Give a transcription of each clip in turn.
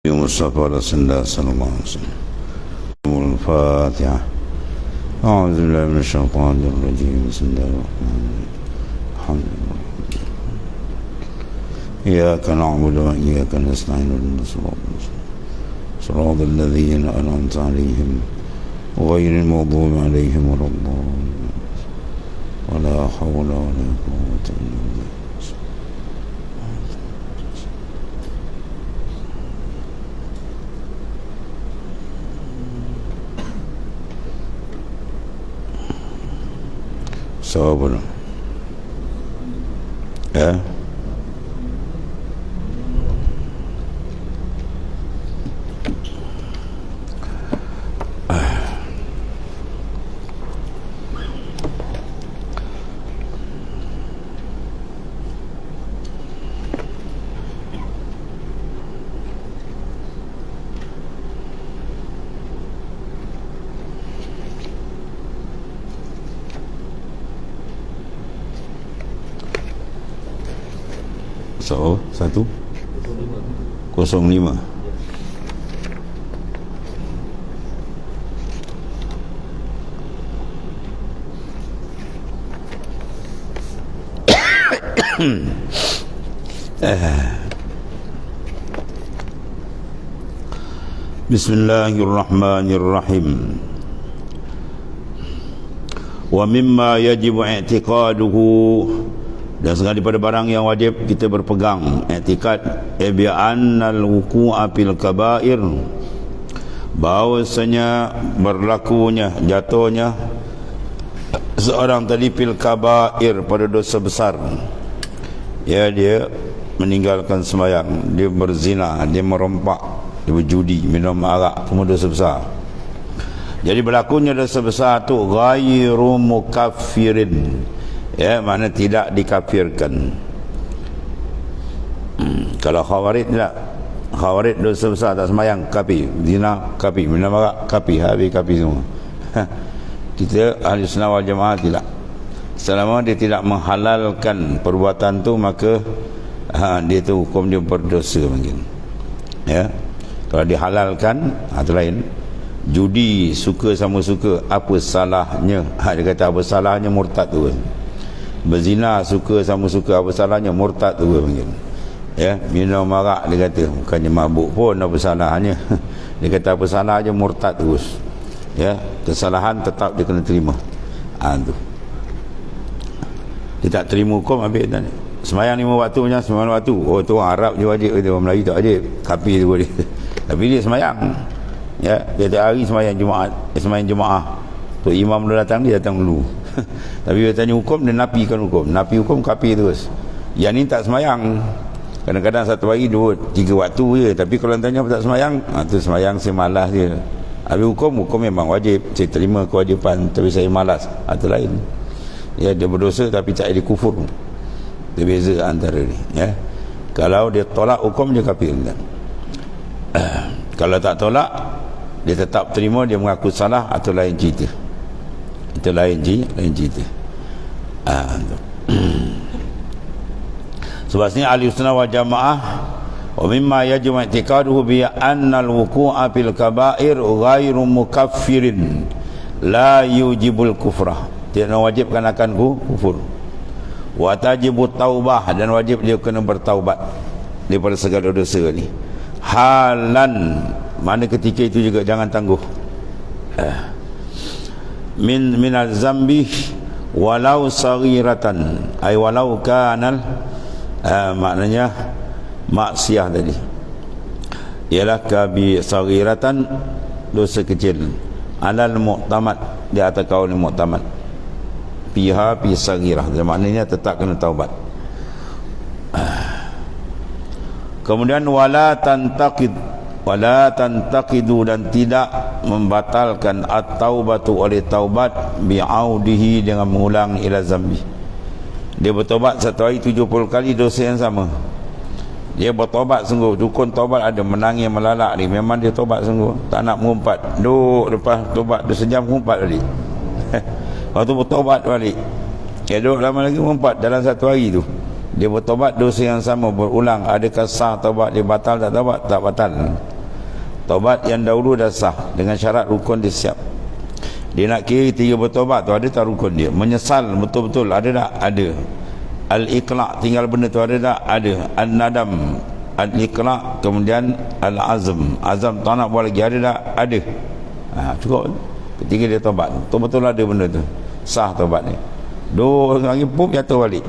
مصطفى رسول الله صلى الله عليه وسلم. الفاتحة. أعوذ بالله من الشيطان الرجيم. بسم الله الرحمن الرحيم. الحمد لله إياك نعبد وإياك نستعين اهدنا صراط الذين أنعمت عليهم غير المغضوب عليهم ولا الضالين ولا حول ولا قوة إلا بالله. Sabar. Ya. So, 105. Bismillahirrahmanirrahim. Wa mimma yajibu i'tiqaduhu, dan sekali daripada barang yang wajib kita berpegang i'tikad bi'annal wuqu'a fil kaba'ir, bahawasanya berlakunya jatuhnya seorang tadi fil kaba'ir pada dosa besar. Ya, dia meninggalkan sembahyang, dia berzina, dia merompak, dia berjudi, minum arak, semua dosa besar. Jadi berlakunya dosa besar tu ghairu mukaffirin, ya, makna tidak dikafirkan. Kalau khawarij tidak, khawarij dosa besar tak sembahyang, kapi, zina kapi, minum arak kapi, habis kapi semua. Kita ahli sunnah wal jamaah tidak. Selama dia tidak menghalalkan perbuatan tu, maka dia tu hukum dia berdosa mungkin. Ya. Kalau dihalalkan, itu lain. Judi suka sama suka, apa salahnya? Dia kata apa salahnya, murtad tu. Berzina suka sama suka, apa salahnya, murtad tu mungkin. Ya, minum arak dia kata bukannya mabuk pun, apa salahnya? Dia kata apa salahnya, murtad terus. Ya, kesalahan tetap dia kena terima. Tu. Dia tak terima hukum, habis tak. Sembahyang 5 waktu punya, 9 waktu. Oh, tu orang Arab je wajib, dia orang Melayu tak wajib. Kapi tu dia. Tapi dia sembahyang. Ya, dia tiap hari sembahyang Jumaat, sembahyang Jumaah. Tu imam dulu datang, dia datang dulu. Tapi dia tanya hukum, dia nafikan hukum. Nafi hukum, kapi terus. Yang ni tak sembahyang. Kadang-kadang satu hari 2-3 waktu je. Tapi kalau tanya apa tak sembahyang, tu sembahyang saya malas je. Habis hukum memang wajib. Saya terima kewajipan, tapi saya malas. Itu lain. Ya, dia berdosa tapi tak ada kufur. Dia beza antara ni. Ya. Kalau dia tolak hukum, dia kafir. Kalau tak tolak, dia tetap terima, dia mengaku salah, atau lain cerita. Itu lain cerita. Sebabnya ahli sunnah wal jamaah wa mimma yajibu i'tiqaduhu bi anna al-wuqu'a fil kaba'ir ghairu mukaffirin la yujibul kufrah, tidak mewajibkan akan kufur. Wa tajibu taubah, dan wajib dia kena bertaubat daripada segala dosa ni. Halan, mana ketika itu juga jangan tangguh. Min al-zambi walau saghiratan, ay walau kanal, maknanya maksiat tadi ialah kabi saghiratan, dosa kecil, alal mu'tamad, di atas kaul mu'tamad, piha pi saghirah, maknanya tetap kena taubat. Kemudian wala tantaqidu, dan tidak membatalkan at-taubatu oleh taubat bi'audihi, dengan mengulang ila zambi. Dia bertobat satu hari 70 kali dosa yang sama. Dia bertobat sungguh. Dukun tobat ada, menangis melalak ni, memang dia tobat sungguh, tak nak mengumpat. Duk lepas tobat 2 sejam mengumpat balik. Waktu bertobat balik, dia duduk lama lagi mengumpat dalam satu hari tu. Dia bertobat dosa yang sama berulang. Adakah sah taubat dia, batal tak taubat? Tak batal. Taubat yang dahulu dah sah dengan syarat rukun dia siap. Dia nak kira 3 bertaubat tu, ada tak rukun dia? Menyesal betul-betul ada tak? Ada. Al-iqla', tinggal benda tu ada tak? Ada. An-nadam, al-iqla', kemudian al-azm, azam tak nak buat lagi, ada tak? Ada. Cukup. Ketika dia taubat, betul-betul ada benda tu, sah taubat ni. Dua lagi pun jatuh balik.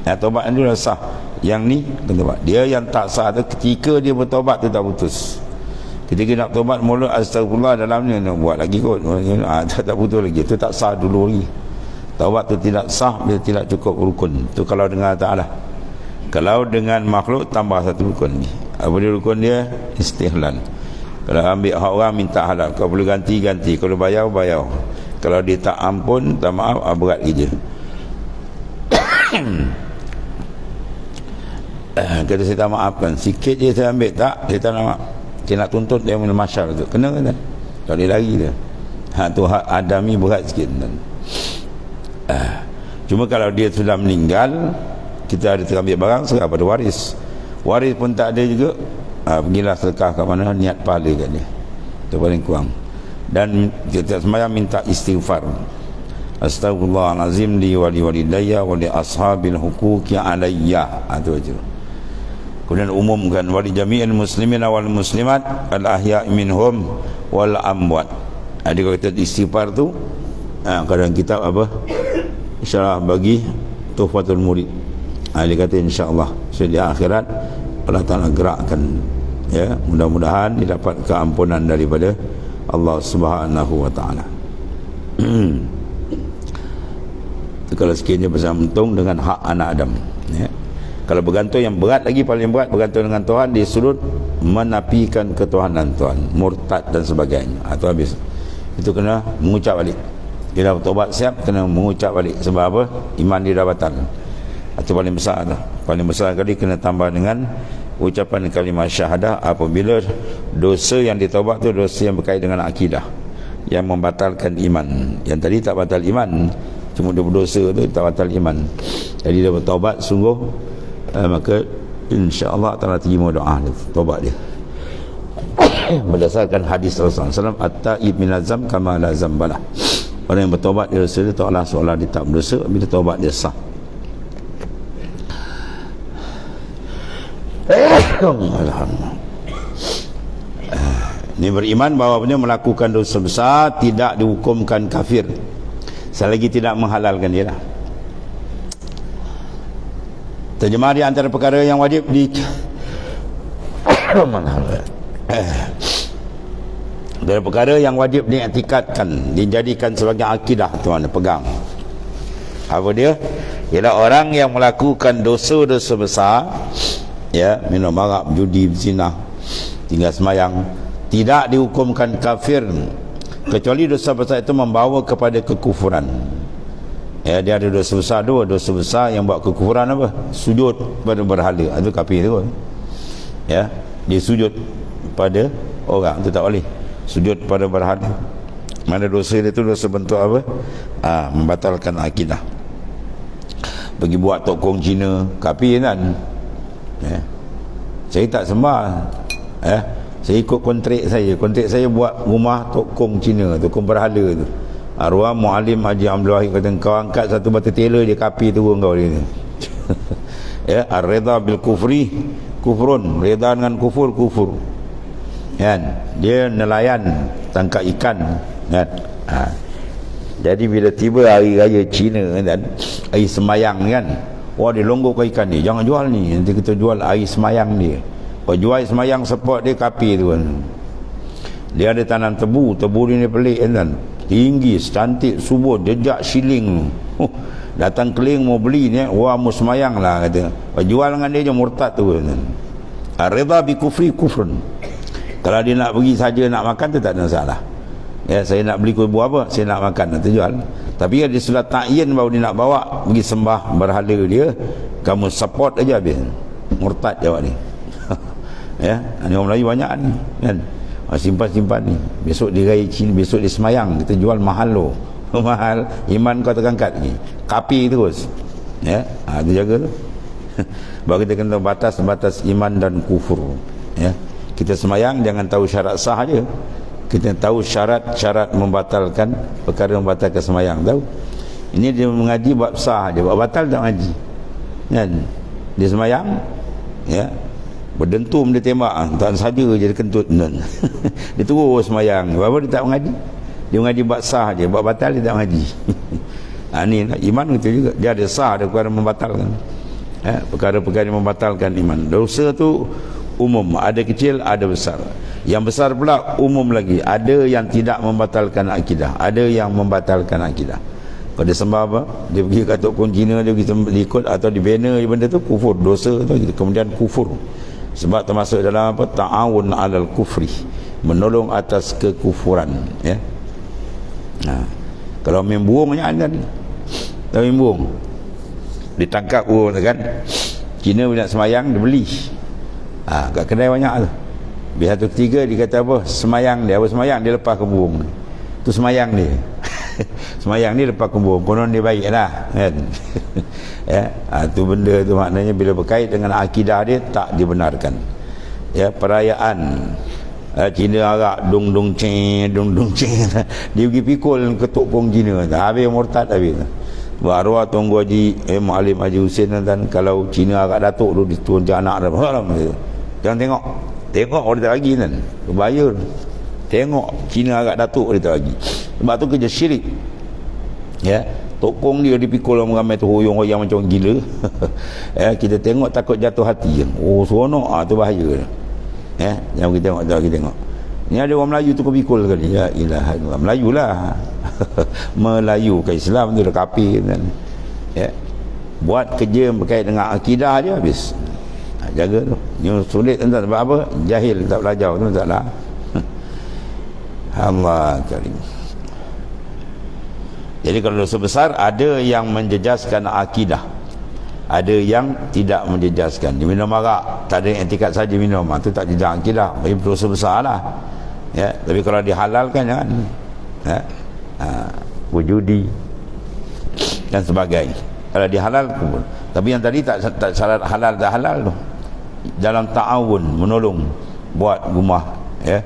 Taubat ni dah sah. Yang ni taubat. Dia yang tak sah tu ketika dia bertaubat tu tak putus. Ketika nak taubat mula astagfirullah dalamnya nak buat lagi kot, tak putus lagi, tu tak sah dulu lagi. Taubat tu tidak sah bila tidak cukup rukun. Tu kalau dengan Ta'ala. Kalau dengan makhluk tambah satu rukun ni. Apa dia rukun dia? Istihlal. Kalau ambil hak orang minta halal, kau boleh ganti-ganti, kalau bayar. Kalau dia tak ampun, tak maaf, berat kerja. Kata saya tak maafkan, sikit je saya ambil, tak, saya tak nak maaf. Dia nak tuntut dia mula masyar tu, kena kan? Kalau dia lari dia, tu hak adami berat sikit. Cuma kalau dia sudah meninggal, kita ada terambil barang, serah pada waris. Waris pun tak ada juga, pergilah sedekah kat mana, niat pahala kat dia, itu paling kurang. Dan kita sembahyang minta istighfar. Astaghfirullahalazim li wa li walidayya wa li ashabil huquqi alayya. Itu aja. Kemudian umumkan wali jami'il muslimin wal muslimat al ahya' minhum wal amwat. Dia kata istighfar tu kadang kitab apa? Syarah bagi Tuhfatul Murid. Dia kata insya-Allah di akhirat Allah Taala gerakkan, ya, mudah-mudahan dia dapat keampunan daripada Allah Subhanahu wa taala. Kalau sekiranya bergantung dengan hak anak Adam, ya. Kalau bergantung yang berat lagi, paling berat bergantung dengan Tuhan, di sudut menafikan ketuhanan Tuhan, murtad dan sebagainya. Itu habis. Itu kena mengucap balik. Dia dah bertobat siap, kena mengucap balik. Sebab apa? Iman dia dah batal. Itu paling besar tu. Paling besar kali kena tambah dengan ucapan kalimah syahadah apabila dosa yang ditaubat tu dosa yang berkait dengan akidah, yang membatalkan iman. Yang tadi tak batal iman, cuma dia berdosa tu tak batal iman. Jadi dia bertaubat sungguh, maka insya-Allah Taala terima doa dia, taubat dia. Berdasarkan hadis Rasulullah SAW, at-taib min azam kama la zambalah. Orang yang bertaubat dia dosa dia tak Allah seolah dia tak berdosa, bila taubat dia sah. Alhamdulillah. Ini beriman bahawa dia melakukan dosa besar tidak dihukumkan kafir selagi tidak menghalalkan dia lah. Terjemah di antara perkara yang wajib dari perkara yang wajib diiktikadkan, dijadikan sebagai akidah, tuan pegang. Apa dia? Ialah orang yang melakukan dosa-dosa besar, ya, minum arak, judi, zina, tinggal semayang, tidak dihukumkan kafir kecuali dosa besar itu membawa kepada kekufuran. Ya, dia ada dosa besar dua. Dosa besar yang buat kekufuran apa? Sujud pada berhala, itu kafir tu. Ya, dia sujud pada orang, itu tak boleh. Sujud pada berhala. Mana dosa dia tu dosa bentuk apa? Membatalkan akidah. Pergi buat tokong Cina, kafir kan? Ya. Saya tak sembah, saya ikut kontrak saya buat rumah tokong Cina, tokong berhala tu. Arwah Muallim Haji Abdul Wahid kata, kau angkat satu batu tela dia kapi turun kau dia. Ya, ar-ridha bil kufri kufrun, reda dengan kufur kufur. Kan? Dia nelayan tangkap ikan, kan? Jadi bila tiba hari raya Cina kan, hari semayang kan, wah dia longgokkan ikan ni, jangan jual ni, nanti kita jual air semayang dia. Kau jual air semayang support dia kapi tu kan. Dia ada tanam tebu dia ni pelik kan, tinggi, cantik, subur, jejak siling. Datang keling mau beli ni, wah mau semayang lah kata. Kau jual dengan dia je, murtad tu kan. Ar-ridha bi kufri kufrun. Kalau dia nak pergi saja nak makan tu tak ada masalah. Ya, saya nak beli kuih buah apa, saya nak makan, nanti jual. Tapi kalau dia sudah ta'yin bahawa dia nak bawa pergi sembah berhala dia, kamu support aja habis. Murtad jawab ni. Ya, ni orang Melayu banyak ni kan. Simpan-simpan ni. Besok dia raya Cina, besok dia semayang, kita jual mahal lo. Mahal, iman kau terangkat ni. Kapi terus. Ya, tu jaga tu. Bahawa kita kena batas-batas iman dan kufur. Ya. Kita semayang jangan tahu syarat sah aja. Kita tahu syarat-syarat membatalkan perkara membatalkan semayang, tahu. Ini dia mengaji bab sah aja, bab batal tak mengaji. Kan? Dia semayang, ya. Berdentum dia tembak, tak saja je dia kentut. Dia terus semayang. Apa dia tak mengaji? Dia mengaji bab sah aja, bab batal dia tak mengaji. Ini iman itu juga. Dia ada sah, ada perkara membatalkan. Perkara-perkara yang membatalkan iman. Dosa tu umum, ada kecil, ada besar. Yang besar pula umum lagi, ada yang tidak membatalkan akidah, ada yang membatalkan akidah. Kalau dia sembah apa, dia pergi kat tok Cina, dia pergi ikut atau dibina benda tu, kufur, dosa tu, kemudian kufur. Sebab termasuk dalam apa, ta'awun alal kufri, menolong atas kekufuran, ya. Kalau main burung kan, kalau main burung ditangkap burung kan, Cina nak semayang, dia beli kat kedai banyak tu. Biar satu tiga dia kata apa, semayang dia, apa semayang dia lepas ke burung tu, semayang dia. Semayang ni lepas ke burung, konon dia baik lah kan. Ya, tu benda tu maknanya bila berkait dengan akidah dia tak dibenarkan. Ya, perayaan Cina Arab dung dung ceng dia pergi pikul ketuk pong Cina, habis murtad habis. Arwah Tunggu Haji Muallim Haji Hussein dan kalau Cina Arab datuk tu diturunkan anak dah. Jangan tengok orang tak lagi kan, berbahaya. Tengok Cina Arab datuk dia tak lagi. Sebab tu kerja syirik. Ya, tokong dia dipikul orang ramai tu hoyong-hoyong macam gila. Ya, kita tengok takut jatuh hati. Oh, seronok tu bahaya. Ya, jangan kita tengok. Ni ada orang Melayu tu kepikul sekali. Ya ilaha illallah. Melayu lah. Melayu ke Islam tu dah kafir kan. Ya. Buat kerja berkait dengan akidah je habis. Jaga tu. Yang sulit entah sebab apa? Jahil tak belajar tu taklah. Allah karim. Jadi kalau dosa besar ada yang menjejaskan akidah, ada yang tidak menjejaskan. Dia minum arak, tak ada etikat saja minum, tu tak jejak akidah, itu dosa besar lah. Ya, tapi kalau dihalalkan jangan. Ya. Berjudi dan sebagainya. Kalau dihalal pun. Tapi yang tadi tak syarat halal tak halal tu. Dalam ta'awun, menolong buat rumah, ya,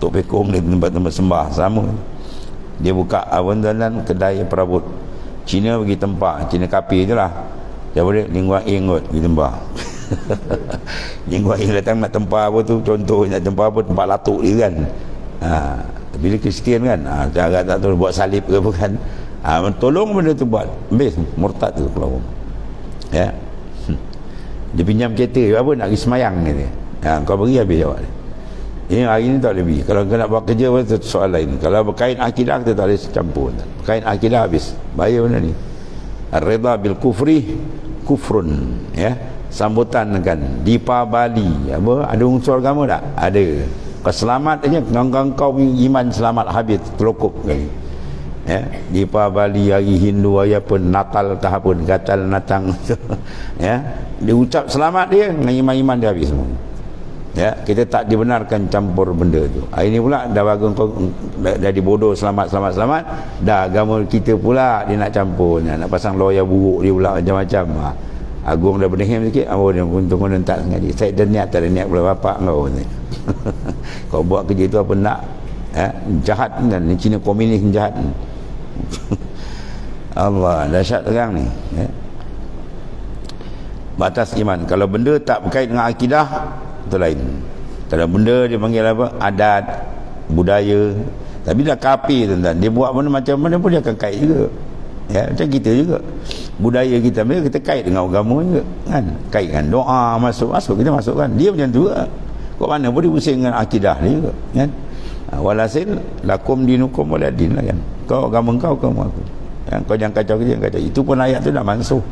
Tok Pekong di tempat-tempat sembah sama. Dia buka awan-awan kedai perabot. Cina pergi tempat, Cina kapi je lah. Dia boleh Lingguang Ing kot pergi tempat. Lingguang Ing datang nak tempat apa tu, contoh nak tempat apa, tempat latuk dia kan. Bila Kristian kan, cara tak tahu buat salib ke bukan. Tolong benda tu buat. Habis murtad tu keluar. Ya. Dia pinjam kereta, apa nak pergi semayang kata. Kau beri habis jawab dia. Ini hari ni tak boleh pergi. Kalau kau nak buat kerja itu soal lain. Kalau berkait akidah kita tak boleh campur. Berkait akidah habis. Bahaya benda ni. Ar-ridha bil kufri kufrun, ya. Sambutan kan Dipa Bali, apa ada unsur agama tak? Ada. Kau selamat aja, kau iman selamat habis terlokup kali. Ya, Dipa Bali hari Hindu hari apa Natal tahapun gatal natang. Ya, dia ucap selamat dia dengan iman-iman dia habis semua. Ya, kita tak dibenarkan campur benda tu. Hari ni pula dah bagus kau dah dibodoh selamat dah agama kita pula dia nak campur, nak pasang lawyer buruk dia pula macam-macam. Agung dah berdehem sikit, dia untung tak sengaja. Saya dah niat tak ada niat pula bapak kau ni. Kau buat kerja tu apa nak? Jahat kan, ni Cina komunis jahat. Allah, dahsyat terang ni. Ya. Batas iman. Kalau benda tak berkait dengan akidah, itu lain. Kalau benda dia panggil apa, adat, budaya, tapi dah kafir tuan-tuan, dia buat benda macam mana pun dia akan kait juga. Ya, macam kita juga, budaya kita kita kait dengan agama juga kan, kait kan doa, masuk kita masukkan dia macam tu juga. Kok mana pun dia pusing dengan akidah dia juga kan. Walhasil lakum dinukum waladin lah kan, kau agama kau aku kan? Kau jangan kacau kita, jangan kacau. Itu pun ayat tu dah mansuh.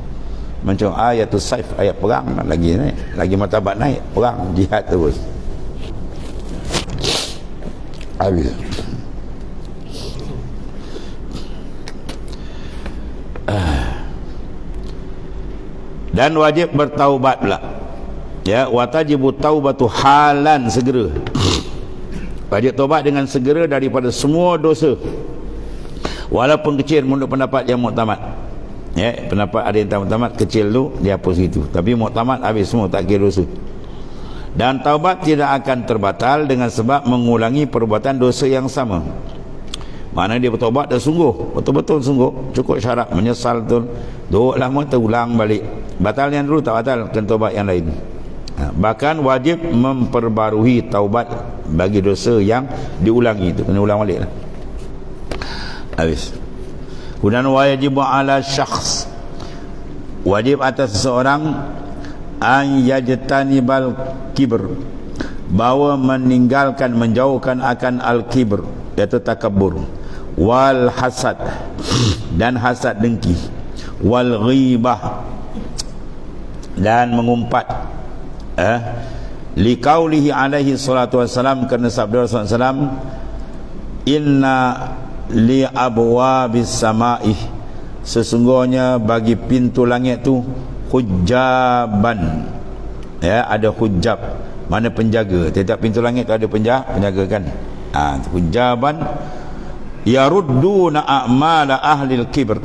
Macam ayatul saif, ayat perang lagi naik, lagi martabat naik, perang jihad terus habis. Dan wajib bertaubat pula, ya, watajibu taubatu halan, segera. Wajib taubat dengan segera daripada semua dosa walaupun kecil, menurut pendapat yang muktamad. Ya, pendapat ada yang tamat kecil tu dia hapus gitu, tapi muktamad habis semua tak kira dosa. Dan taubat tidak akan terbatal dengan sebab mengulangi perbuatan dosa yang sama. Mana dia bertaubat dah sungguh, betul-betul sungguh, cukup syarat menyesal betul, duk lama terulang balik. Batal yang dulu tak batal, kena taubat yang lain. Bahkan wajib memperbarui taubat bagi dosa yang diulangi itu, kena ulang balik lah. Habis. Kemudian wajib ala syakhs, wajib atas seseorang an yajtanibal kibr, bahawa meninggalkan, menjauhkan akan al-kibr, iaitu takabur, wal hasad, dan hasad dengki, wal ghibah, dan mengumpat. Liqaulihi alaihi salatu wassalam, kerana sabda Rasulullah SAW, inna li abwabis sama'i, sesungguhnya bagi pintu langit tu hujaban, ya, ada hujab, mana penjaga. Tiap pintu langit tu ada penjaga kan. Hujaban yarudduna a'mala ahli al-kibr,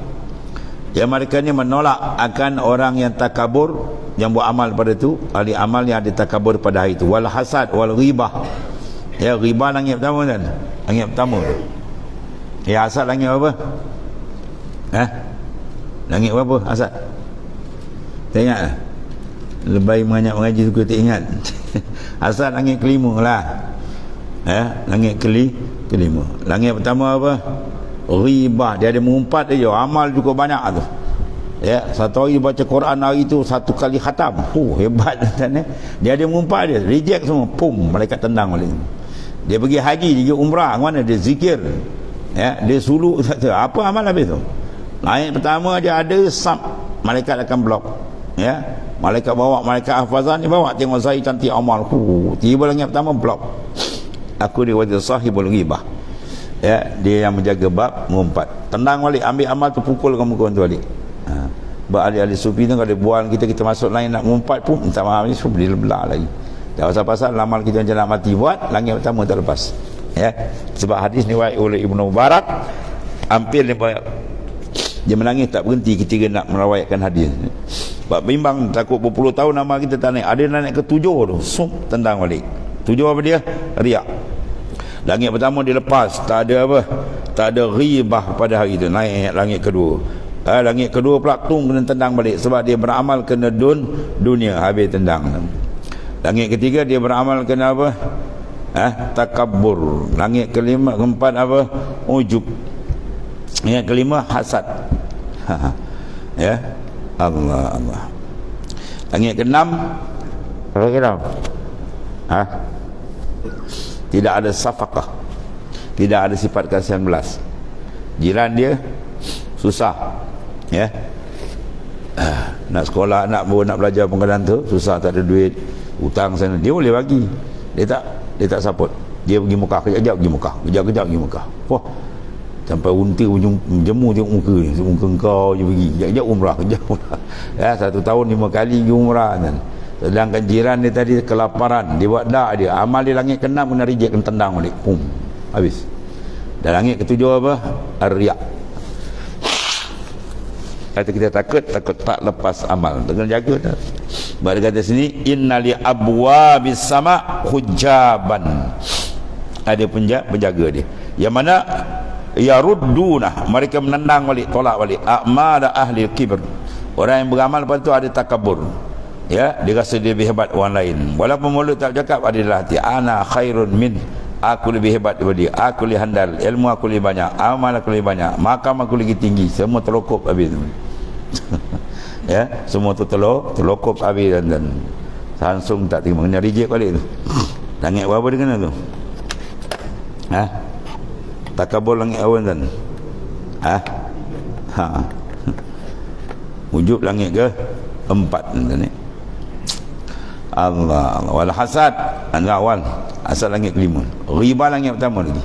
yang mereka ni menolak akan orang yang takabur, yang buat amal pada tu, ahli amal yang ada takabur pada hari itu. Wal hasad wal ghibah, ya, ghibah langit pertama kan, langit pertama. Ya, hasad langit apa? Langit berapa hasad? Tak ingat lah. Lebih banyak mengaji suka tak ingat. Hasad langit kelima lah. Langit kelima. Langit pertama apa? Ghibah, dia ada mengumpat je, amal cukup banyak tu. Ya, satu hari baca Quran hari tu 1 kali khatam. Hebat kan. Dia ada mengumpat dia, reject semua, pum, malaikat tendang balik. Dia pergi haji, dia pergi umrah, mana dia zikir. Ya, dia suluk apa amal habis tu. Langit pertama dia ada sab, malaikat akan blok. Ya, malaikat bawa, malaikat hafazan ni bawa, tengok saya cantik amal. Tiba langit pertama blok. Aku dia wajib sahibul ghibah. Ya, dia yang menjaga bab mengumpat. Tendang balik, ambil amal tu, pukul ke muka tu balik. Ahli-ahli sufi tu kalau dia buang kita masuk lain nak mengumpat pun minta maaf ni, suruh dia belah lagi. Tak pasal-pasal amal kita macam nak mati buat, langit pertama tak lepas. Ya, sebab hadis ni riwayat oleh Ibnu Mubarak, hampir dia menangis tak berhenti ketika nak meriwayatkan hadis. Sebab bimbang, takut berpuluh tahun amal kita tak naik. Ada naik ke 7 tu, tendang balik. 7 apa dia? Riak. Langit pertama dia lepas, tak ada apa, tak ada ghibah pada hari itu. Naik langit kedua. Langit kedua pula kena tendang balik, sebab dia beramal kena dunia, habis tendang. Langit ketiga dia beramal kena apa? Takabur. Langit kelima, keempat apa? Ujub. Langit kelima hasad. Ya, Allah. Langit keenam apa kira? Tidak ada safaqah, tidak ada sifat kasihan belas. Jiran dia susah, ya, nak sekolah, nak belajar pengkajian tu susah, tak ada duit, hutang sana, dia boleh bagi, dia tak support. Dia pergi Mekah, kejap-kejap pergi Mekah, kejap-kejap pergi Mekah. Wah, sampai unti ujung jemu tengok muka ni, muka kau je pergi, kejap-kejap umrah, kejap umrah. Ya, 1 tahun 5 kali pergi umrah kan. Sedangkan jiran dia tadi kelaparan, dia buat dak dia, amal dia langit ke-6 kena reject, kena tendang balik, pum, habis. Dan langit ke-7 apa? Ar-riya. Kata kita takut tak lepas amal, dengan jaga dah. Sebab dia kata sini, innali abwabis sama hujaban, ada penjaga dia, yang mana yarudduna, mereka menendang balik, tolak balik a'mala ahli kibr, orang yang beramal lepas tu ada takabur. Ya, dia rasa dia lebih hebat orang lain, walaupun mulut tak cakap, ada dalam hati, ana khairun min, aku lebih hebat daripada dia, aku lebih handal, ilmu aku lebih banyak, amal aku lebih banyak, makam aku lagi tinggi, semua terlokup habis. Ya, semua tu terlokup habis dan langsung tak terima, kena reject balik tu. Langit berapa dia kena tu? Takabur langit awan kan? Wujud langit ke 4 ni. Allah. Wal hasad awal, asal langit kelima. Riba langit pertama lagi.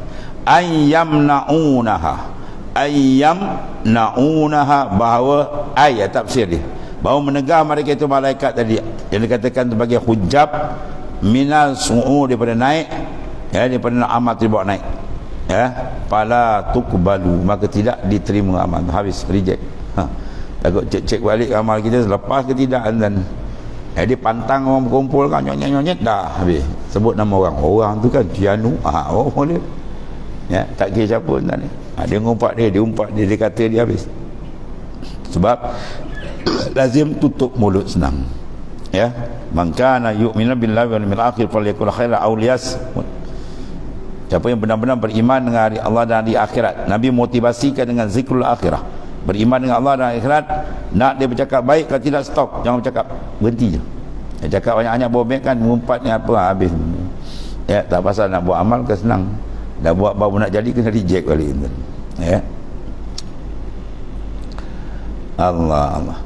Ayyamna'unaha, bahawa ayat tafsir dia, bahawa menegah mereka itu malaikat tadi yang dikatakan sebagai hujab minal su'u, daripada naik, ya, daripada amal dibawa naik, ya, pala tuqbalu, maka tidak diterima amal, habis reject. Takut cek balik amal kita lepas ke tidak, dan Dia pantang orang berkumpul kan, nyonyet dah habis sebut nama orang tu kan Kianu, orang dia ya, tak kira siapa tadi. Dia ngumpat dia umpat dia kata dia habis. Sebab lazim tutup mulut senang ya. Man kana yu'minu billahi wal yawmil akhir falyakul khairan aw liyasmut. Siapa yang benar-benar beriman dengan hari Allah dan hari akhirat, Nabi motivasikan dengan zikrul akhirah. Beriman dengan Allah dan akhirat, nak dia bercakap baik, kalau tidak stop, jangan bercakap, berhenti je. Dia cakap banyak-banyak bobek kan, mengumpat ni apa habis. Ya, tak pasal nak buat amal ke senang. Dah buat baru nak jadi kena reject balik. Ya. Allah.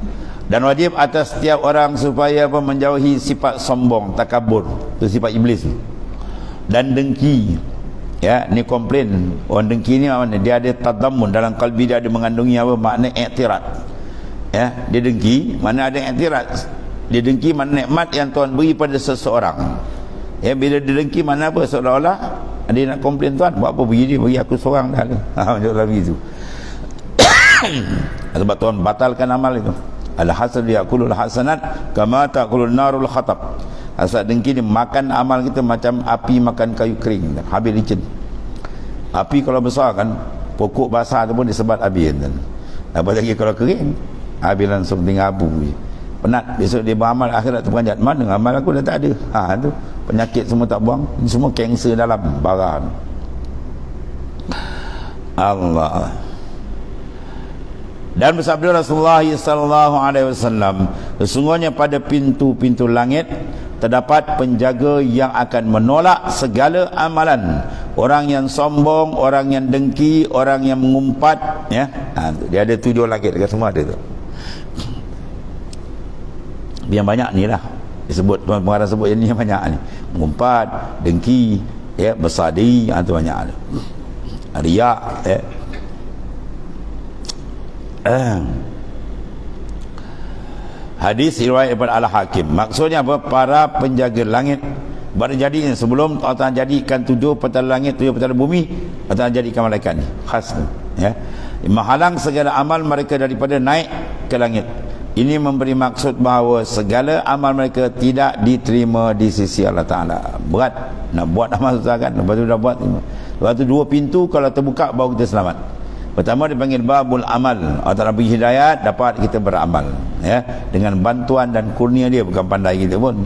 Dan wajib atas setiap orang supaya menjauhi sifat sombong, takabur, itu sifat iblis. Dan dengki. Ya, ni komplain. Orang dengki ni mana? Dia ada tadammun dalam kalbi dia, ada mengandungi apa? Makna i'tirad. Ya, dia dengki, mana ada i'tirad. Dia dengki mana nikmat yang Tuhan beri pada seseorang. Ya, bila dia dengki mana apa? Seolah-olah dia nak komplain Tuhan, buat apa beri dia? Beri aku seorang dah. Macam dalam itu. Sebab Tuhan batalkan amal itu. Al-hasad yaqulul hasanat kama taqulun narul khatab. Hasad dengki ni makan amal kita macam api makan kayu kering, habis licin. Api kalau besar kan, pokok basah tu pun disebat habis kan. Apa lagi kalau kering, habis langsung tinggal abu. Penat, besok dia beramal akhirat tu peranjat. Mana amal aku dah tak ada. Tu penyakit semua tak buang, semua kanser dalam barang. Allah. Dan bersabda Rasulullah sallallahu alaihi wasallam, sesungguhnya pada pintu-pintu langit terdapat penjaga yang akan menolak segala amalan. Orang yang sombong, orang yang dengki, orang yang mengumpat, ya. Dia ada 7 langit dekat semua ada tu. Yang banyak ni lah disebut, Tuan Pengarah sebut yang ni yang banyak ni. Mengumpat, dengki, ya, besar diri, tu banyak ada. Riak, ya. Hadis riwayat daripada Al-Hakim. Maksudnya apa? Para penjaga langit baru jadi sebelum Allah Ta'ala jadikan 7 petala langit, 7 petala bumi, Allah Ta'ala jadikan malaikat ni khas tu, ya, menghalang segala amal mereka daripada naik ke langit. Ini memberi maksud bahawa segala amal mereka tidak diterima di sisi Allah Ta'ala. Berat nak buat amal susah kan. Lepas tu dah buat, lepas tu 2 pintu kalau terbuka baru kita selamat. Pertama dipanggil babul amal, Allah Ta'ala beri hidayat, dapat kita beramal, ya, dengan bantuan dan kurnia dia, bukan pandai kita pun.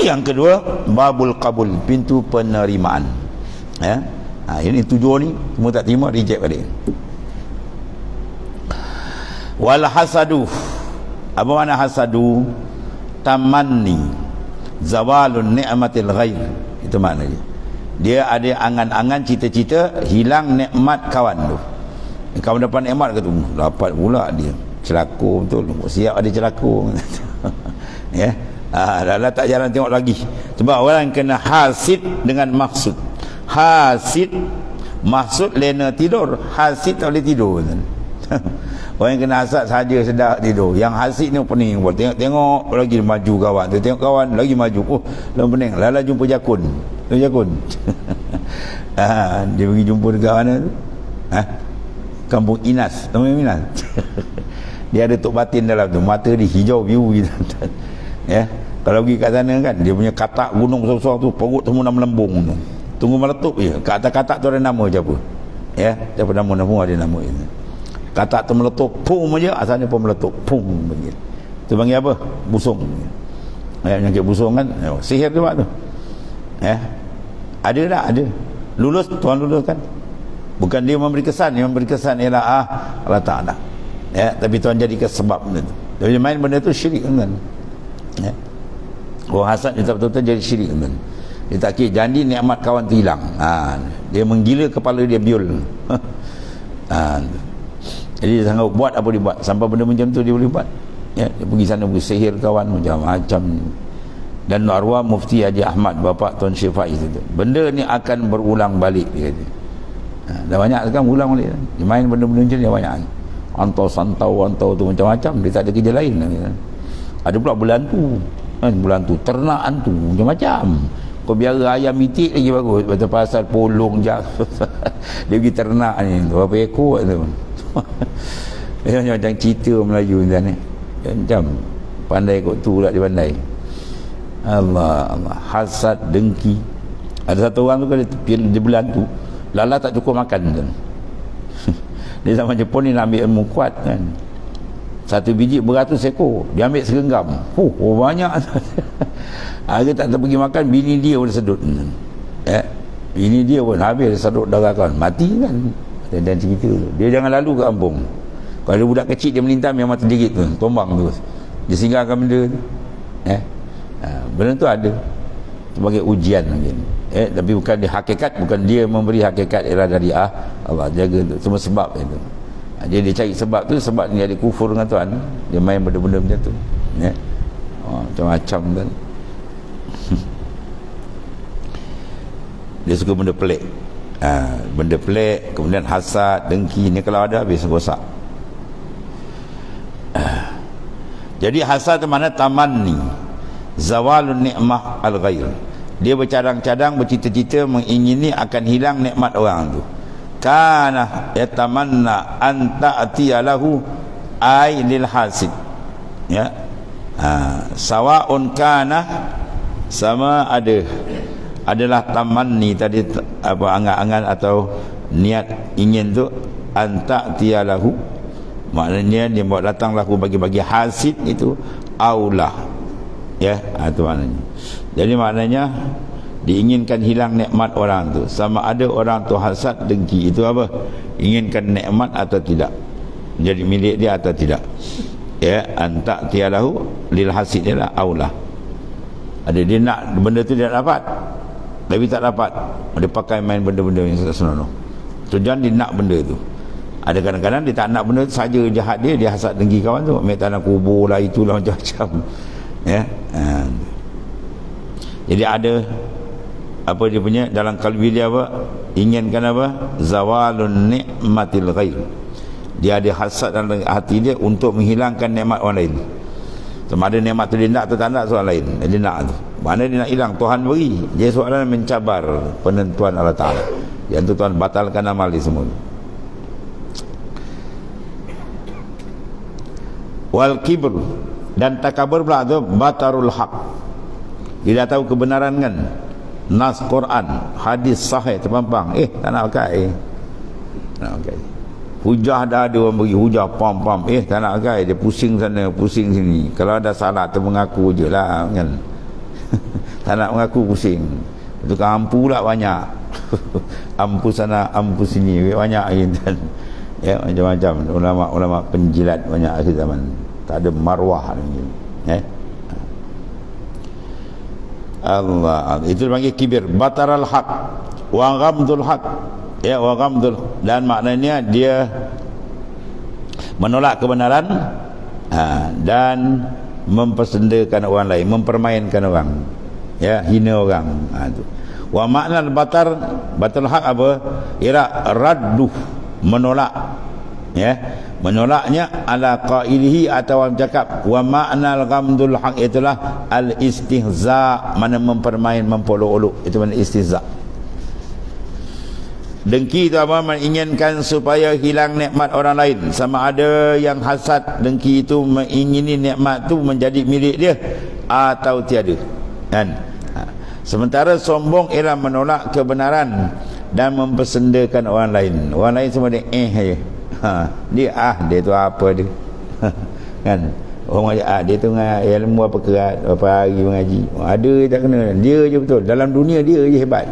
Yang kedua, babul qabul, pintu penerimaan, ya. Ini 7 ni semua tak terima, reject balik. Wal hasadu, apa makna hasadu? Tamanni zawalun ni'matil ghair, itu maknanya. Dia ada angan-angan, cita-cita hilang nikmat kawan tu. Kawan dapat nikmat ke tu, dapat pula dia celaka betul, siap ada celaka. Ya, dah tak jalan tengok lagi. Sebab orang kena hasid dengan maksud. Hasid maksud lena tidur, hasid tak boleh tidur. Orang yang kena hasad saja sedap tidur. Yang hasid ni pening buat, tengok lagi maju kawan tu, tengok kawan lagi maju, dalam pening lala jumpa jakun. Jakun. Dia pergi jumpa dekat mana tu? Kampung Inas, tahu Inas? Dia ada tok batin dalam tu, mata dia hijau biru gitu. Ya, kalau pergi kat sana kan, dia punya katak gunung besar-besar tu, perut semua nak melembung tu. Tunggu meletup je. Kat atas katak tu ada nama siapa? Ya, siapa nama ada nama itu. Katak tu meletup, pum aja, asalnya pun meletup, pum begitu. Tu panggil apa? Busung. Ya, penyakit busung kan, sihir tu tu. Ya. Ada tak? Ada. Lulus, Tuhan lulus kan? Bukan dia memberi kesan, yang memberi kesan ialah Allah Ta'ala. Ya, tapi Tuhan jadikan sebab benda tu. Dia main benda tu syirik kan? Ya. Orang hasad dia tak betul-betul jadi syirik kan? Dia tak kira janji nikmat kawan tu hilang. Dia menggila kepala dia biol. Jadi dia sanggup buat apa dia buat, sampai benda macam tu dia boleh buat. Ya, dia pergi sana pergi sihir kawan macam-macam. Dan arwah Mufti Haji Ahmad, bapa Tuan Syekh Faiz itu, benda ni akan berulang balik, dia kata. Dah banyak sekarang ulang balik. Dia main benda-benda macam ni banyak. Antau tu macam-macam, dia tak ada kerja lain. Ada pula belantu, belantu, ternak hantu macam-macam. Kau biara ayam itik lagi bagus, betul pasal polong je. Dia pergi ternak ni, berapa ekor tu. Dia macam cerita Melayu ni, macam Pandai kot tu pula dia pandai. Allah, Allah. Hasad, dengki. Ada satu orang tu kan di bulan tu lala tak cukup makan kan. Di zaman Jepun ni nak ambil ilmu kuat kan. Satu biji beratus ekor, dia ambil segenggam. Banyak. Dia tak pergi makan, bini dia pun sedut. Bini dia pun habis sedut darah kan, mati kan. Dan cerita tu, dia jangan lalu ke kampung. Kalau ada budak kecil dia melintas memang terjerit tu, tombang tu. Dia singgahkan benda tu. Benda tu ada sebagai ujian mungkin. Tapi bukan dia hakikat, bukan dia memberi hakikat dari Allah jaga tu. Semua sebab itu. Dia cari sebab tu, sebab ni ada kufur dengan Tuhan. Dia main benda-benda macam tu. Macam-macam kan. Dia suka benda pelik. Benda pelik, kemudian hasad, dengki ni kalau ada habis rosak. Jadi hasad tu mana tamanni, zawalun ni'mah al-ghair. Dia bercadang-cadang, bercita-cita mengingini akan hilang nikmat orang tu. Kana yatamanna an ta'tiya lahu ay lil hasid. Sawaun kana, sama adalah tamanni tadi, apa angan-angan atau niat ingin tu, an ta'tiya lahu, maknanya dia buat datang lahu bagi hasid itu, aulah. Itu maknanya. Jadi maknanya diinginkan hilang nikmat orang tu, sama ada orang tu hasad, dengki, itu apa? Inginkan nikmat atau tidak, menjadi milik dia atau tidak. Anta tialahu lil hasid dia lah, aulah. Ada dia nak benda tu dia dapat, tapi tak dapat, dia pakai main benda-benda yang senonoh. Tujuan dia nak benda tu. Ada kadang-kadang dia tak nak benda tu, saja jahat dia hasad dengki kawan tu, ambil tanah kubur lah, itulah macam-macam. Jadi ada apa dia punya dalam kalbi dia, apa inginkan, apa zawalun nikmatil ghair. Dia ada hasad dalam hati dia untuk menghilangkan nikmat orang lain. Sama ada nikmat tu dia nak atau tak nak, soal lain. Dia nak tu, mana dia nak hilang, Tuhan beri. Dia soalan mencabar penentuan Allah Ta'ala. Yang tu Tuhan batalkan amal dia semua. Wal kibr, dan takabur pula tu batarul haq. Dia dah tahu kebenaran kan, nas Quran, hadis sahih terpampang, tak nak pakai, hujah dah ada orang beri hujah, pam, tak nak pakai, dia pusing sana pusing sini. Kalau ada salah tu mengaku je lah kan. Tak nak mengaku, pusing. Tukang ampu pula banyak. Ampu sana ampu sini banyak kan. Macam-macam ulama-ulama penjilat banyak akhir zaman. Tak ada marwah lagi. Allah, itu dipanggil kibir. Bataral haq wa ghamdul haq, wa ghamdul, dan maknanya dia menolak kebenaran dan mempersendakan orang lain, mempermainkan orang, hina orang. Itu wa makna batal haq apa? Radduh, menolak, menolaknya ala qailihi, atau orang cakap. Wa ma'nal ghamdul haq itulah al istihza, mana mempermain, mempolok-olok, itu mana istihza. Dengki itu apa? Menginginkan supaya hilang nikmat orang lain. Sama ada yang hasad dengki itu mengingini nikmat itu menjadi milik dia atau tiada kan. Sementara sombong ialah menolak kebenaran dan mempersendakan orang lain. Orang lain semua dia dia tu apa dia kan. Orang dia tu ilmu apa kerat, berapa hari mengaji, ada tak kena, dia je betul. Dalam dunia dia je hebat.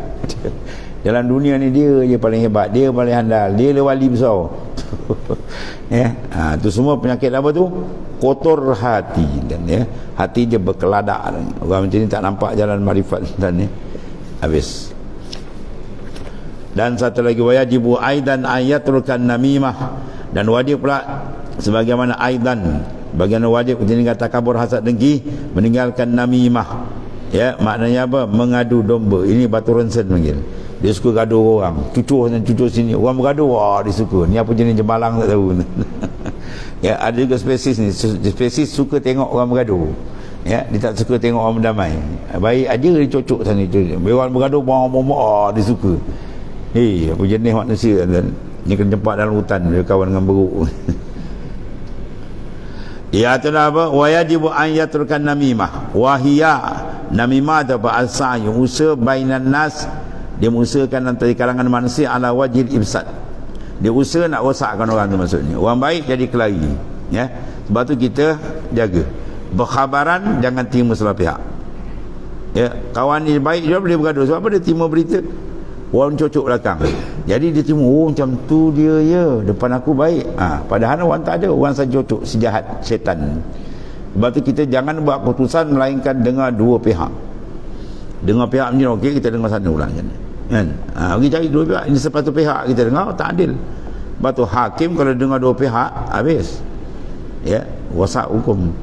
Dalam dunia ni dia je paling hebat, dia paling handal, dia le wali besar. Tu semua penyakit apa tu? Kotor hati, dan hati dia berkeladak. Orang macam ni tak nampak jalan marifat dan habis. Dan satu lagi, wajibu aidan ayatrukan namimah, dan wajib pula sebagaimana aidan, bagian wajib ketika kata kabur, hasad, dengki, meninggalkan namimah. Maknanya apa? Mengadu domba. Ini batu ronsen panggil. Dia suka gaduh orang, cucuh dan cucuh sini, orang bergaduh, dia suka. Ni apa jenis jemalang tak tahu. Ada juga spesies ni, spesies suka tengok orang bergaduh. Dia tak suka tengok orang berdamai. Baik aja dia cocok sana, orang bergaduh, dia suka. Apa jenis manusia, dia kena jumpa dalam hutan, dia kawan dengan beruk. Ya itulah apa? Wa yajibu an yatrukan namimah. Wa hiya namimah atau al-sa'i, usaha bainan nas, dia mengusahakan antara kalangan manusia ala wajhil ifsad. Dia usaha nak rosakkan orang tu maksudnya. Orang baik jadi kelahi, ya. Sebab tu kita jaga. Berkhabaran jangan terima sebelah pihak. Ya, kawan ni baik dia boleh bergaduh sebab apa? Dia terima berita orang cocok belakang. Jadi dia terima, oh macam tu dia ya, depan aku baik. Padahal orang tak ada, orang saja cocok, sejahat syaitan. Sebab tu kita jangan buat keputusan melainkan dengar dua pihak. Dengar pihak ni okey, kita dengar sana pula kan. Kita cari dua pihak, ini sepatutnya pihak kita dengar tak adil. Sebab tu hakim kalau dengar dua pihak habis. Ya, rosak hukum.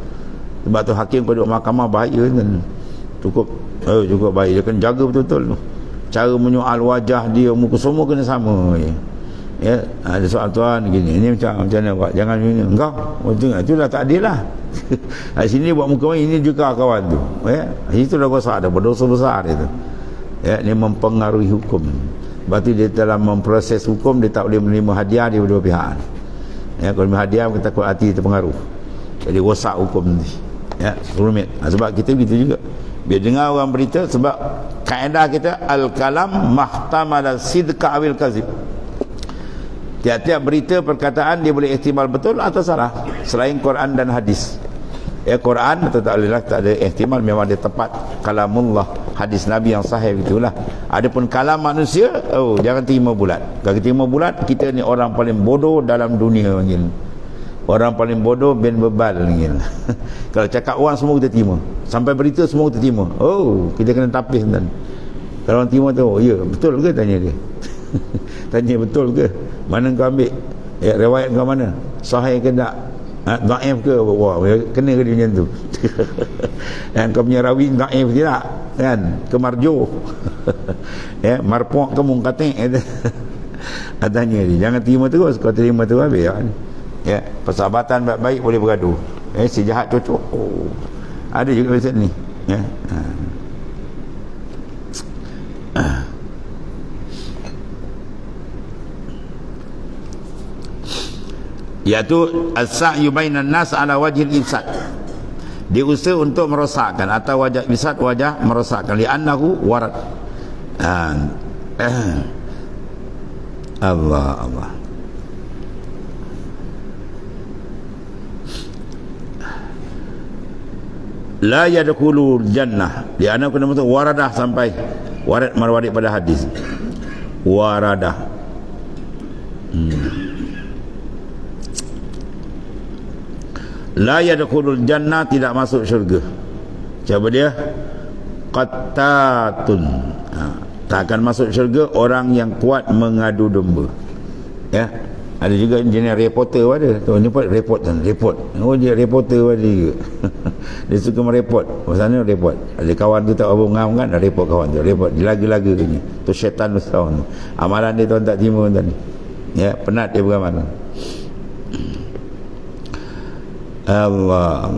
Sebab tu hakim kalau duduk mahkamah bahaya kan. Cukup baik, dia kena jaga betul-betul tu. Cara menyoal wajah dia, muka semua kena sama ya. Ada soal tuan gini, ini macam mana buat, jangan ini engkau itu dah tak adil lah. Sini buat muka ini juga kawan tu ya. Itu dah rosak, dah berdosa besar itu ya. Dia mempengaruhi hukum. Berarti dia dalam memproses hukum, dia tak boleh menerima hadiah dari dua pihak ya. Kalau menerima hadiah kita takut hati terpengaruh, jadi rosak hukum ni ya, rumit. Sebab kita begitu juga, biar dengar orang berita. Sebab kaedah kita al-kalam mahtamal sidqa awil kazib. Tiap-tiap berita perkataan dia boleh ihtimal betul atau salah selain Quran dan hadis. Ya, Quran tak ada ihtimal, memang dia tepat kalamullah, hadis Nabi yang sahih gitulah. Adapun kalam manusia, jangan terima bulat. Kalau terima bulat, kita ni orang paling bodoh dalam dunia panggil. Orang paling bodoh bin bebal panggil. Kalau cakap orang semua kita terima, sampai berita semua kita terima, kita kena tapis dan kalau orang terima tu, ya betul ke, tanya dia. Tanya betul ke, mana kau ambil riwayat kau mana, sahih ke tak, dhaif ke, wah kena ke dia macam tu. Dan kau punya rawi dhaif tidak kan, ke marjuh. Ya, marfu' ke munqati'. Tanya dia, jangan terima terus. Kau terima tu habis ya. Persahabatan baik-baik boleh bergaduh, si jahat cocok, ada juga macam ni ya. Iaitu as-sa'yu bainan nas ala wajhil ifsad, dia usaha untuk merosakkan atau wajah ifsad, wajah merosakkan, li'annahu warad. Allah la yadkhulul jannah, li'annahu kena masuk waradah, sampai warad marwarid pada hadis waradah. La yadkhulul jannah, tidak masuk syurga. Siapa dia? Qattatun, tak akan masuk syurga orang yang kuat mengadu domba ya. Ada juga jenis reporter ada tu, ni report. Dia reporter ada juga. Dia suka mereport, pasal report. Ada kawan tu tak apa ngam kan, dah report kawan tu, report laga-laga ni tu, syaitan tu setahun tu. Amalan dia tuan tak terima tuan ya, penat dia beramal. Allah,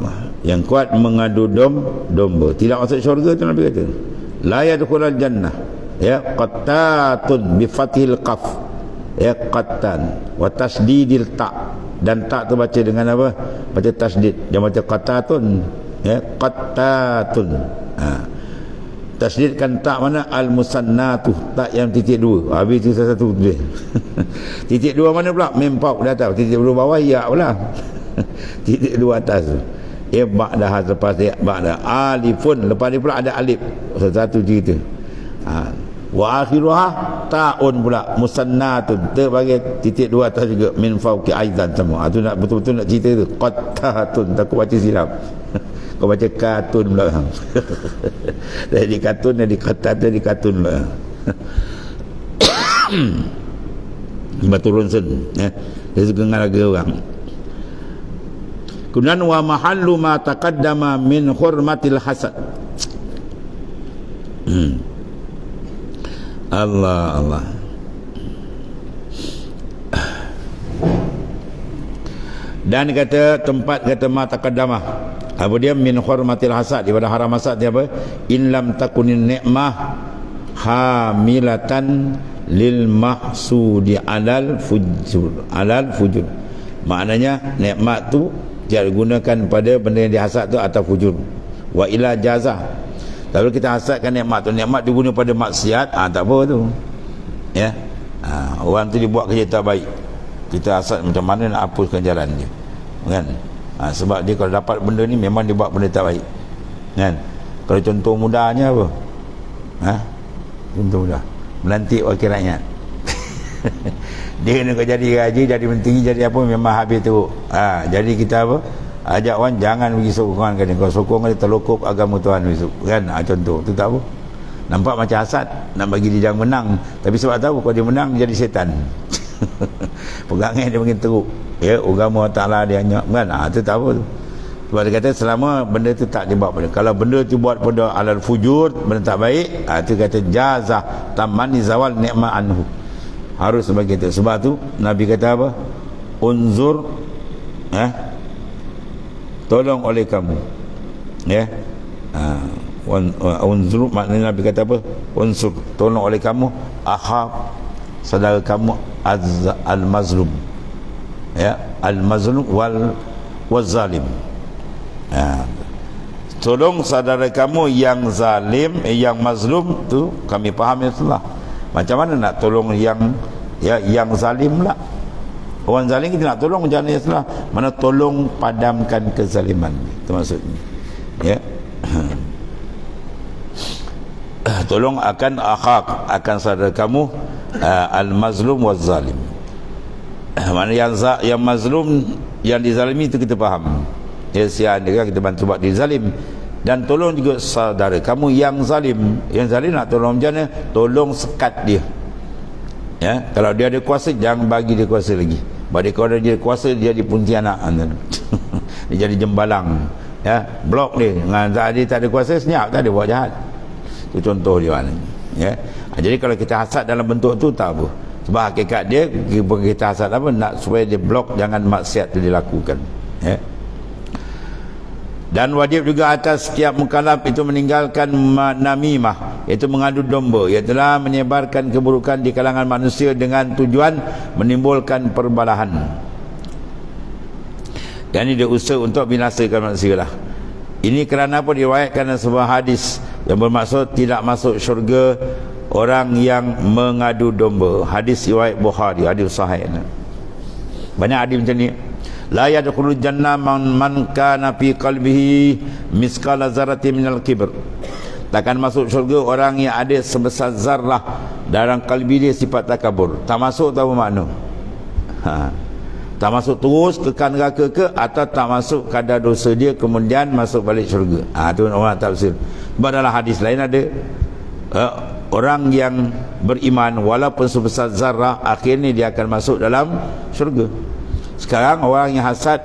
yang kuat mengadu domba tidak masuk syurga tu Nabi kata. La yadkhulul jannah ya, qattatun bi fathil qaf ya, qattan wa tasdidil ta, dan tak tu baca dengan apa, baca tasdid, jangan baca qattatun ya, qattatun. Tasdidkan tak mana al-musannatu, tak yang titik dua, habis tu satu dia. Titik dua mana pula, mim pau dah tahu, titik dua bawah ya pula. Titik dua atas tu ya, ba'dah, lepas dia ba'dah alifun, lepas dia pula ada alif, satu cerita. Wa akhiruha ta'un pula, musannatun, terbagi titik dua atas juga, min fauqi aizan semua. Tu nak betul-betul nak cerita tu, qattatun, takut baca silap. Kau baca katun pula. Jadi katun, jadi qattat, jadi katun pula. Batu ronsen ya, dia suka ngalaga orang. Kemudian wa mahallu ma taqaddama min hurmatil hasad. Allah. Dan kata tempat, kata ma taqaddama, apa dia, min hurmatil hasad, daripada haram hasad dia apa, in lam takunin ni'mah hamilatan lil mahsudi alal fujur. Maknanya nikmat tu tidak digunakan pada benda yang dihasad tu atau fujur. Wa ila jazah. Kalau kita hasadkan nikmat tu, nikmat digunakan pada maksiat, tak apa tu. Ya. Orang tu dibuat kerja tak baik, kita hasad macam mana nak hapuskan jalan dia, kan? Sebab dia kalau dapat benda ni memang dia buat benda tak baik, kan? Kalau contoh mudahnya apa? Contoh mudah, melantik wakil rakyat. Dia nak jadi gaji, jadi menteri, jadi apa, memang habis teruk. Jadi kita apa, ajak orang jangan bagi sokongan kan. Kalau sokong dia terlokup agama Tuhan besok, kan? Contoh tu tak apa, nampak macam hasad, nak bagi dia jangan menang, tapi sebab tahu kalau dia menang dia jadi setan. Pegangan dia makin teruk, ya, agama Ta'ala dia hanya, kan? Itu tak apa tu. Sebab dia kata selama benda tu tak dibuat pada, kalau benda tu buat pada alal fujur, benda tak baik, itu kata jazah tamani zawal ni'ma anhu, harus sebagai itu. Sebab tu Nabi kata apa, unzur, tolong oleh kamu, ya. Unzur maknanya Nabi kata apa, unsur, tolong oleh kamu akhab, saudara kamu al-mazlum, ya, al-mazlum wal zalim. Tolong saudara kamu yang zalim, yang mazlum tu kami faham itulah. Macam mana nak tolong yang zalim lah? Orang zalim kita nak tolong macam mana itulah? Mana tolong padamkan kezaliman, itu maksudnya, ya. Tolong akan akhak, akan saudara kamu al-mazlum wal zalim. Mana yang mazlum, yang dizalimi itu kita faham, ya, sian dia kita bantu buat dia zalim. Dan tolong juga saudara kamu yang zalim. Yang zalim nak tolong macam mana? Tolong sekat dia, ya. Kalau dia ada kuasa, jangan bagi dia kuasa lagi. Sebab dia, kalau dia ada kuasa, dia jadi pontianak. Dia jadi jembalang, ya. Blok dia dengan dia tak ada kuasa, senyap, tak ada buat jahat. Itu contoh dia, ya. Jadi kalau kita hasad dalam bentuk tu tak apa, sebab hakikat dia kita hasad apa, nak supaya dia blok jangan maksiat itu dilakukan, ya. Dan wajib juga atas setiap mukallaf itu meninggalkan namimah, iaitu mengadu domba, iaitu menyebarkan keburukan di kalangan manusia dengan tujuan menimbulkan perbalahan. Dan ini dia usaha untuk binasakan manusia lah. Ini kerana apa? Diriwayatkan dalam sebuah hadis yang bermaksud tidak masuk syurga orang yang mengadu domba. Hadis riwayat Bukhari, hadis sahih. Banyak hadis macam ni. La yadkhulul jannah man kana fi qalbihi misqala zarratin minal kibr. Takkan masuk syurga orang yang ada sebesar zarah dalam kalbi dia sifat takabur. Tak masuk tahu makna. Tak masuk terus kekal neraka ke, atau tak masuk kadar dosa dia kemudian masuk balik syurga. Itu orang tafsir. Sebab dalam hadis lain ada orang yang beriman walaupun sebesar zarah, akhirnya dia akan masuk dalam syurga. Sekarang orang yang hasad,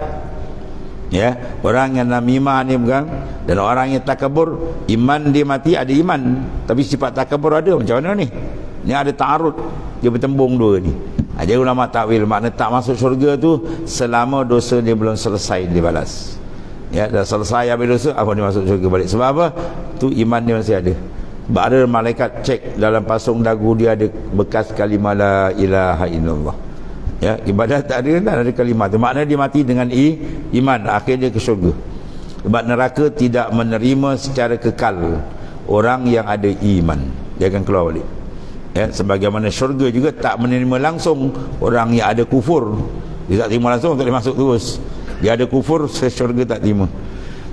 ya, orang yang namimah ni bukan, dan orang yang takabur, iman dia mati, ada iman tapi sifat takabur ada. Macam mana ni? Ni ada ta'arud, dia bertembung dua ni. Jadi ulama takwil, makna tak masuk syurga tu selama dosa dia belum selesai dibalas. Ya, dah selesai habis dosa, apa dia masuk syurga balik? Sebab apa? Tu iman dia masih ada. Sebab ada malaikat cek dalam pasung dagu dia ada bekas kalimah la ilaha illallah. Ya, ibadat tak ada, tak ada kalimah tu. Maknanya dia mati dengan iman, akhirnya ke syurga. Sebab neraka tidak menerima secara kekal orang yang ada iman, dia akan keluar balik. Ya, sebagaimana syurga juga tak menerima langsung orang yang ada kufur. Dia tak terima langsung, tak boleh masuk terus. Dia ada kufur, syurga tak terima.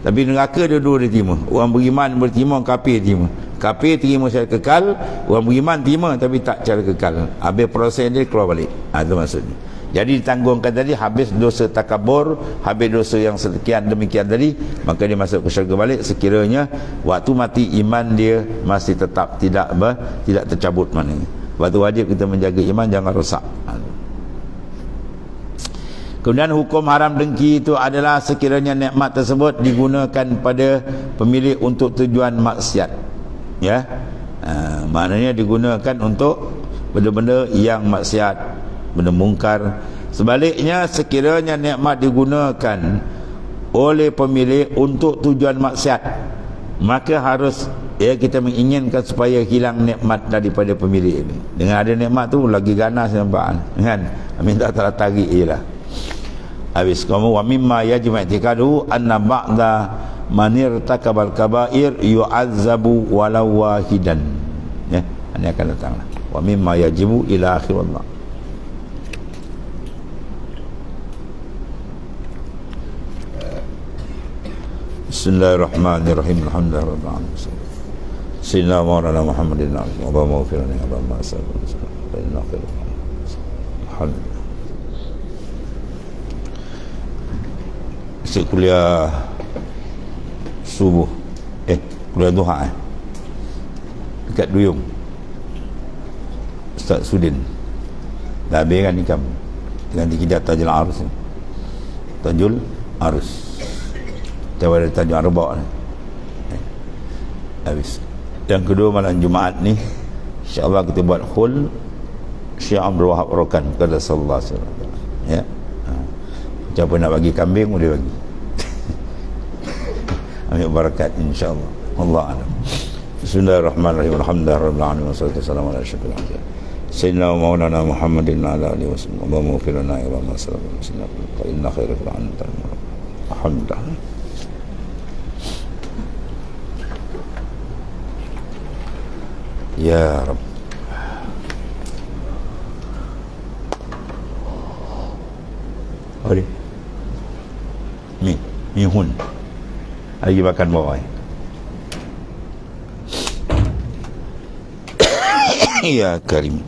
Tapi neraka dua-dua dia terima. Orang beriman berterima, orang kafir terima. Kafir terima secara kekal, orang beriman terima tapi tak secara kekal. Habis proses dia keluar balik. Itu maksudnya. Jadi ditanggungkan tadi, habis dosa takabur, habis dosa yang sekian demikian tadi, maka dia masuk ke syurga balik sekiranya waktu mati iman dia masih tetap tidak tercabut maknanya. Waktu wajib kita menjaga iman, jangan rosak. Kemudian hukum haram dengki itu adalah sekiranya nikmat tersebut digunakan pada pemilik untuk tujuan maksiat, ya. Maknanya digunakan untuk benda-benda yang maksiat, benda mungkar. Sebaliknya sekiranya nikmat digunakan oleh pemilik untuk tujuan maksiat, maka harus, ya, kita menginginkan supaya hilang nikmat daripada pemilik ini. Dengan ada nikmat tu lagi ganas nampak, kan? Minta tak tarik je lah. Habis kamu wa mimma yajib i'tikadu anna ba'da man irtakabal kaba'ir yu'azzabu walau wahidan. Ya, ini akan datang. Wa mimma yajibu ila akhir Allah. Bismillahirrahmanirrahim. Alhamdulillahirabbil alamin. Sayyidina Maulana Muhammadin wa maghfirna ya Rabbana sallallahu alaihi wasallam. Alhamdulillah. Kuliah subuh kuliah duha dekat Duyung Ustaz Sudin dah habis kan nikam ganti kita Tajul Arus Tajul Arus tawar Tajul Arba habis. Yang kedua malam Jumaat ni insya-Allah kita buat khul Syekh Abdul Wahab Rokan kepada sallallahu alaihi wasallam ya. Siapa nak bagi kambing boleh bagi. Ambil barakat insya-Allah. Allah a'lam. Bismillahirrahmanirrahim. Alhamdulillahirabbil alamin wassalatu wassalamu ala asyrafil anbiya. Sayyidina wa maulana Muhammadin wa ala alihi wasallam. Allahumma ighfir lana ya Rabbana sallallahu alaihi wasallam. Fa inna khairal anta. Alhamdulillah. Ya Rabb. Boleh. Mi hun. Lagi makan bawah. Ya Karim.